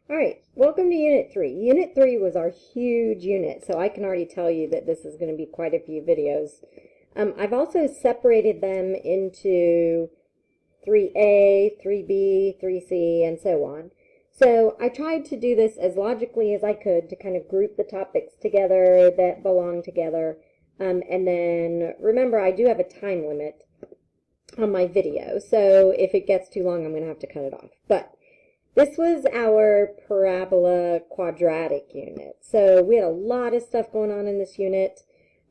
Alright, welcome to Unit 3. Unit 3 was our huge unit, so I can already tell you that this is going to be quite a few videos. I've also separated them into 3A, 3B, 3C, and so on. So I tried to do this as logically as I could to kind of group the topics together that belong together. And then, remember, I do have a time limit on my video, so if it gets too long, I'm going to have to cut it off. But this was our parabola quadratic unit. So we had a lot of stuff going on in this unit,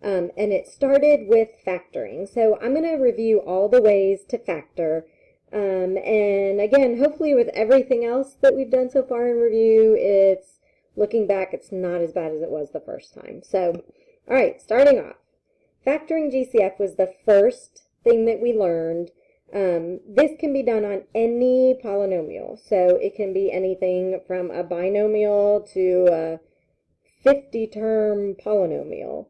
and it started with factoring. So I'm going to review all the ways to factor. And again, hopefully with everything else that we've done so far in review, it's looking back, it's not as bad as it was the first time. So, all right, starting off. Factoring GCF was the first thing that we learned. This can be done on any polynomial. So it can be anything from a binomial to a 50-term polynomial.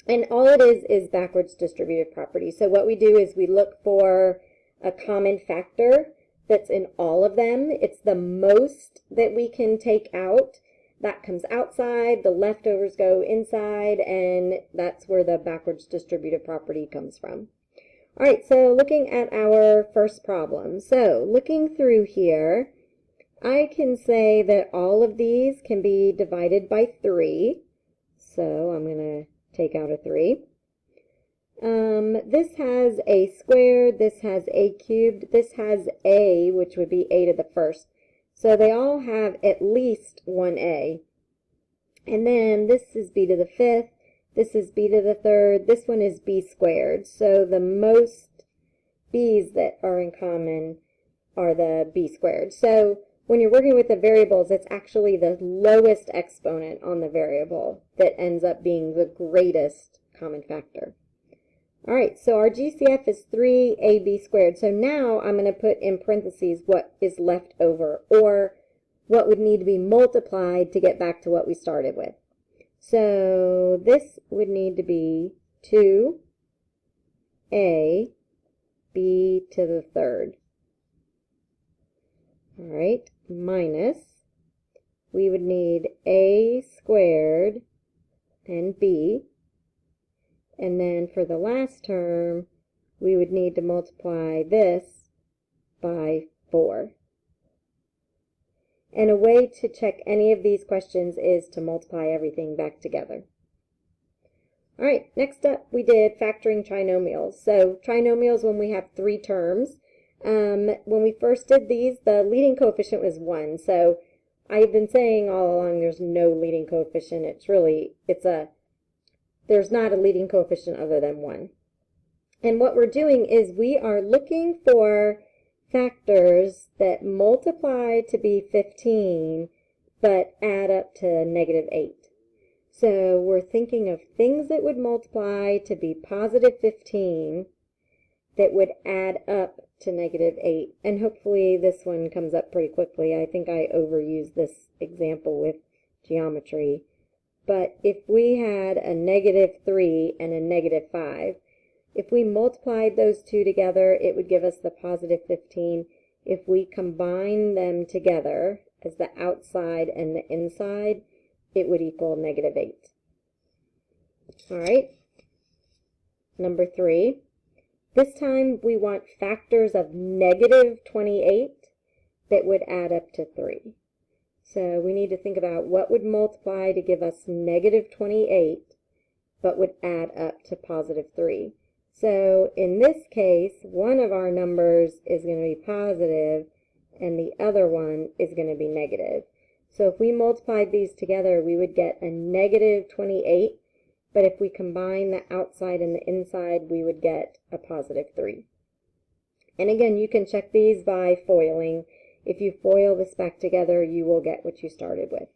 And all it is backwards distributive property. So what we do is we look for a common factor that's in all of them. It's the most that we can take out. That comes outside, the leftovers go inside, and that's where the backwards distributive property comes from. All right, so looking at our first problem. So looking through here, I can say that all of these can be divided by 3. So I'm going to take out a 3. This has a squared, this has a cubed, this has a, which would be a to the first. So they all have at least one a. And then this is b to the fifth. This is b to the third. This one is b squared. So the most b's that are in common are the b squared. So when you're working with the variables, it's actually the lowest exponent on the variable that ends up being the greatest common factor. All right, so our GCF is 3ab squared. So now I'm going to put in parentheses what is left over, or what would need to be multiplied to get back to what we started with. So this would need to be 2a b to the third. All right, minus, we would need a squared and b. And then for the last term, we would need to multiply this by 4. And a way to check any of these questions is to multiply everything back together. All right, next up we did factoring trinomials. So trinomials when we have 3 terms. When we first did these, the leading coefficient was 1. So I've been saying all along there's no leading coefficient. There's not a leading coefficient other than 1. And what we're doing is we are looking for factors that multiply to be 15 but add up to negative 8. So we're thinking of things that would multiply to be positive 15 that would add up to negative 8. And hopefully this one comes up pretty quickly. I think I overused this example with geometry. But if we had a negative 3 and a negative 5, if we multiplied those two together, it would give us the positive 15. If we combine them together as the outside and the inside, it would equal negative 8. All right, number 3. This time we want factors of negative 28 that would add up to 3. So we need to think about what would multiply to give us negative 28, but would add up to positive 3. So in this case, one of our numbers is going to be positive, and the other one is going to be negative. So if we multiplied these together, we would get a negative 28, but if we combine the outside and the inside, we would get a positive 3. And again, you can check these by foiling. If you FOIL this back together, you will get what you started with.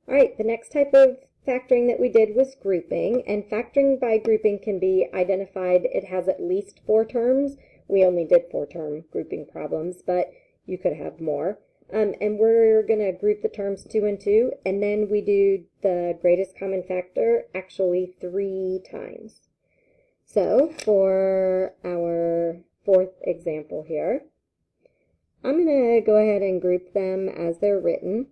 All right, the next type of factoring that we did was grouping, and factoring by grouping can be identified. It has at least 4 terms. We only did 4-term grouping problems, but you could have more. And we're going to group the terms 2 and 2, and then we do the greatest common factor actually 3 times. So for our 4th example here, I'm going to go ahead and group them as they're written.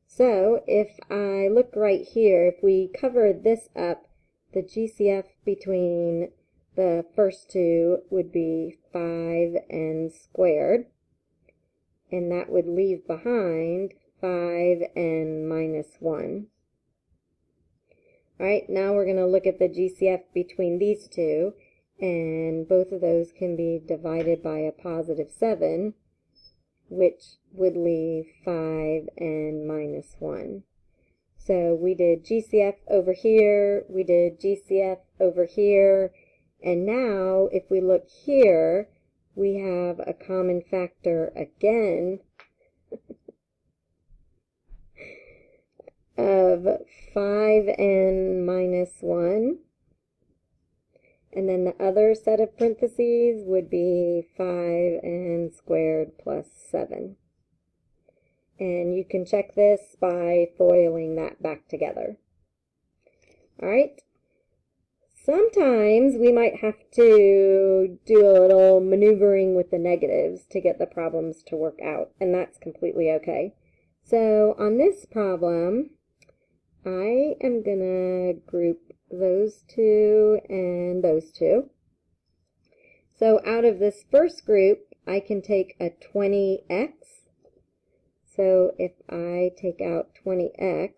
So if I look right here, if we cover this up, the GCF between the first two would be 5n squared, and that would leave behind 5n minus 1. Alright, now we're going to look at the GCF between these two, and both of those can be divided by a positive 7, which would leave 5n minus 1. So we did GCF over here, we did GCF over here, and now if we look here, we have a common factor again of 5n minus 1. And then the other set of parentheses would be 5n squared plus 7. And you can check this by foiling that back together. Alright. Sometimes we might have to do a little maneuvering with the negatives to get the problems to work out, and that's completely okay. So on this problem, I am going to group those two and those two. So out of this first group, I can take a 20x. So if I take out 20x,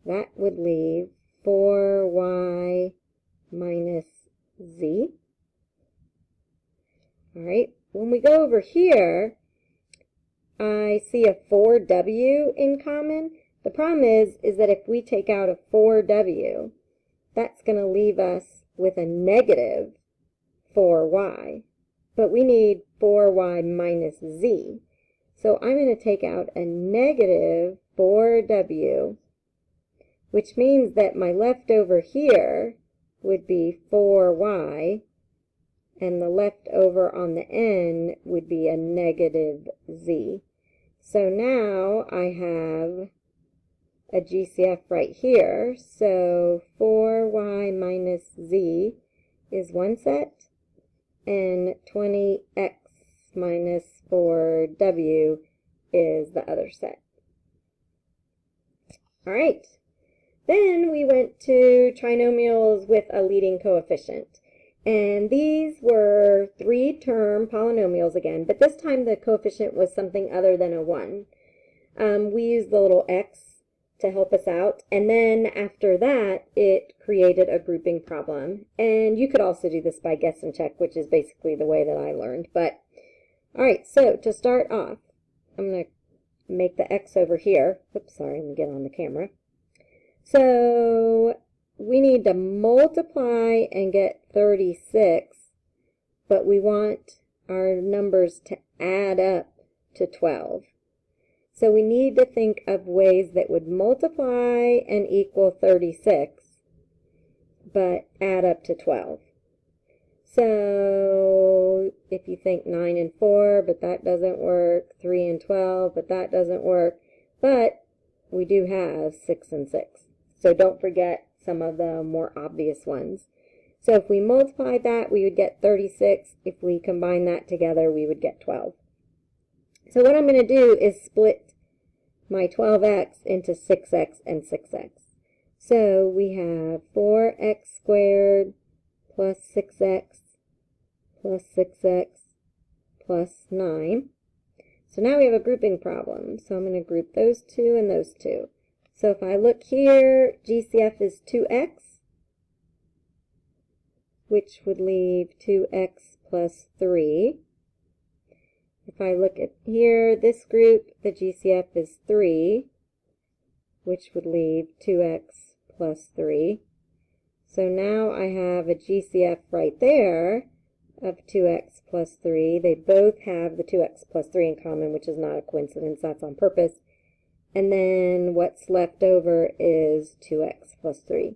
that would leave 4y minus z. Alright, when we go over here, I see a 4w in common. The problem is that if we take out a 4w, that's going to leave us with a negative 4y. But we need 4y minus z. So I'm going to take out a negative 4w, which means that my leftover here would be 4y, and the leftover on the end would be a negative z. So now I have a GCF right here. So 4y minus z is one set, and 20x minus 4w is the other set. Alright, then we went to trinomials with a leading coefficient. And these were 3-term polynomials again, but this time the coefficient was something other than a 1. We used the little x to help us out, and then after that it created a grouping problem. And you could also do this by guess and check, which is basically the way that I learned. But alright, so to start off, I'm going to make the x over here. Oops, sorry, let me get on the camera. So we need to multiply and get 36, but we want our numbers to add up to 12. So we need to think of ways that would multiply and equal 36, but add up to 12. So if you think 9 and 4, but that doesn't work, 3 and 12, but that doesn't work, but we do have 6 and 6. So don't forget some of the more obvious ones. So if we multiply that, we would get 36. If we combine that together, we would get 12. So what I'm going to do is split my 12x into 6x and 6x. So we have 4x squared plus 6x plus 6x plus 9. So now we have a grouping problem. So I'm going to group those two and those two. So if I look here, GCF is 2x, which would leave 2x plus 3. If I look at here, this group, the GCF is 3, which would leave 2x plus 3. So now I have a GCF right there of 2x plus 3. They both have the 2x plus 3 in common, which is not a coincidence. That's on purpose. And then what's left over is 2x plus 3.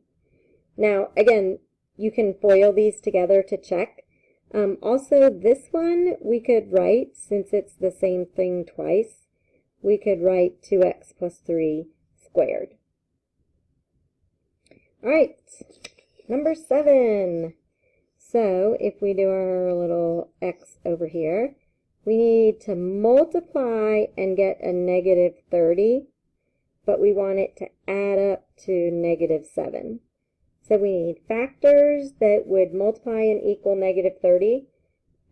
Now, again, you can FOIL these together to check. Also, this one we could write, since it's the same thing twice, we could write 2x plus 3 squared. All right, number 7. So if we do our little x over here, we need to multiply and get a negative 30, but we want it to add up to negative 7. So we need factors that would multiply and equal negative 30,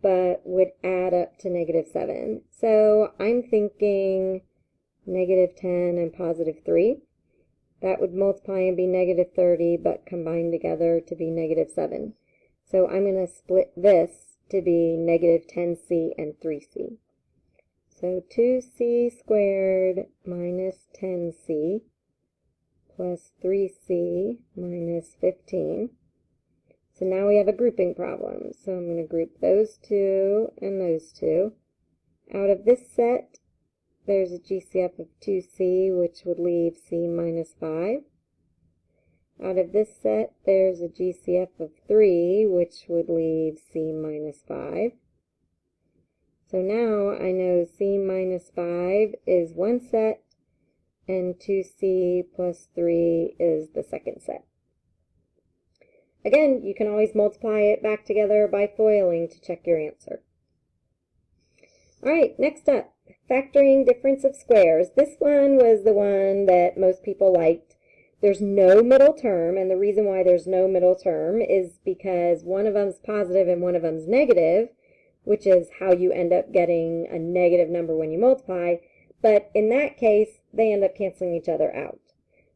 but would add up to negative 7. So I'm thinking negative 10 and positive 3. That would multiply and be negative 30, but combine together to be negative 7. So I'm going to split this to be negative 10c and 3c. So 2c squared minus 10c plus 3c minus 15. So now we have a grouping problem. So I'm going to group those two and those two. Out of this set, there's a GCF of 2c, which would leave c minus 5. Out of this set, there's a GCF of 3, which would leave c minus 5. So now I know c minus 5 is one set, and 2c plus 3 is the second set. Again, you can always multiply it back together by FOILing to check your answer. Alright, next up, factoring difference of squares. This one was the one that most people liked. There's no middle term, and the reason why there's no middle term is because one of them's positive and one of them's negative, which is how you end up getting a negative number when you multiply. But in that case, they end up canceling each other out.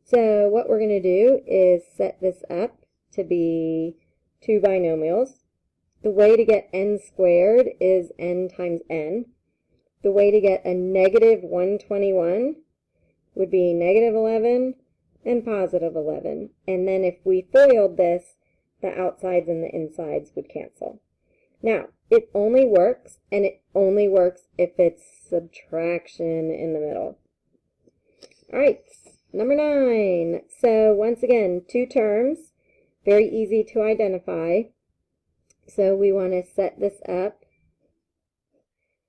So what we're going to do is set this up to be two binomials. The way to get n squared is n times n. The way to get a negative 121 would be negative 11 and positive 11. And then if we FOILed this, the outsides and the insides would cancel. Now, it only works, and it only works if it's subtraction in the middle. Alright, number 9. So once again, two terms, very easy to identify. So we want to set this up.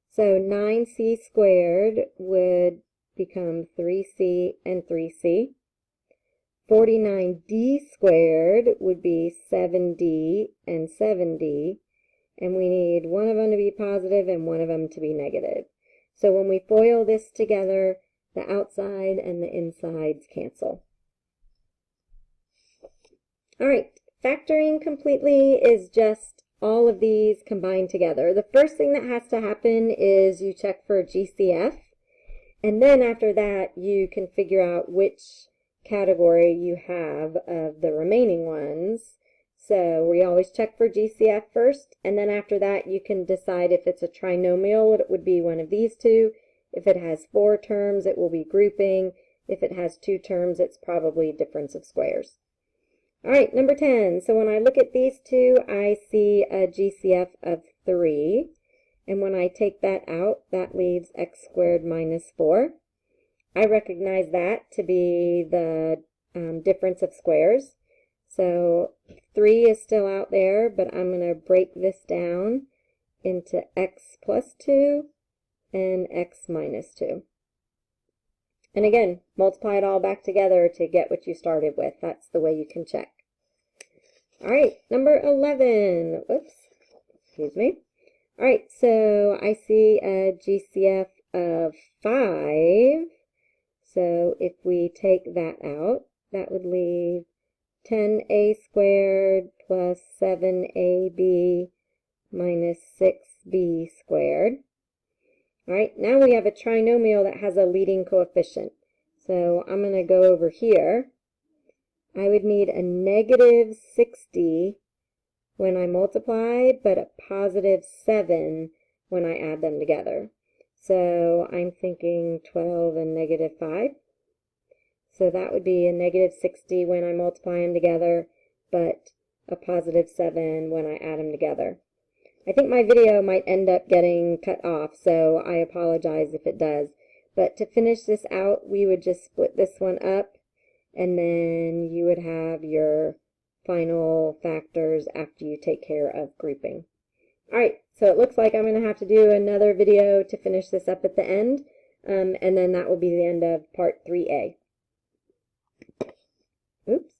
So 9c squared would become 3c and 3c. 49d squared would be 7d and 7d. And we need one of them to be positive and one of them to be negative. So when we FOIL this together, the outside and the insides cancel. Alright, factoring completely is just all of these combined together. The first thing that has to happen is you check for GCF, and then after that you can figure out which category you have of the remaining ones. So we always check for GCF first, and then after that you can decide if it's a trinomial, it would be one of these two. If it has 4 terms, it will be grouping. If it has 2 terms, it's probably difference of squares. Alright, number 10. So when I look at these two, I see a GCF of 3. And when I take that out, that leaves x squared minus 4. I recognize that to be the difference of squares. So 3 is still out there, but I'm going to break this down into x plus 2 and x minus 2. And again, multiply it all back together to get what you started with. That's the way you can check. Alright, number 11. Whoops, excuse me. Alright, so I see a GCF of 5. So if we take that out, that would leave 10a squared plus 7ab minus 6b squared. Alright, now we have a trinomial that has a leading coefficient. So I'm going to go over here. I would need a negative 60 when I multiply, but a positive 7 when I add them together. So I'm thinking 12 and negative 5. So that would be a negative 60 when I multiply them together, but a positive 7 when I add them together. I think my video might end up getting cut off, so I apologize if it does. But to finish this out, we would just split this one up, and then you would have your final factors after you take care of grouping. Alright, so it looks like I'm going to have to do another video to finish this up at the end, and then that will be the end of part 3A. Oops.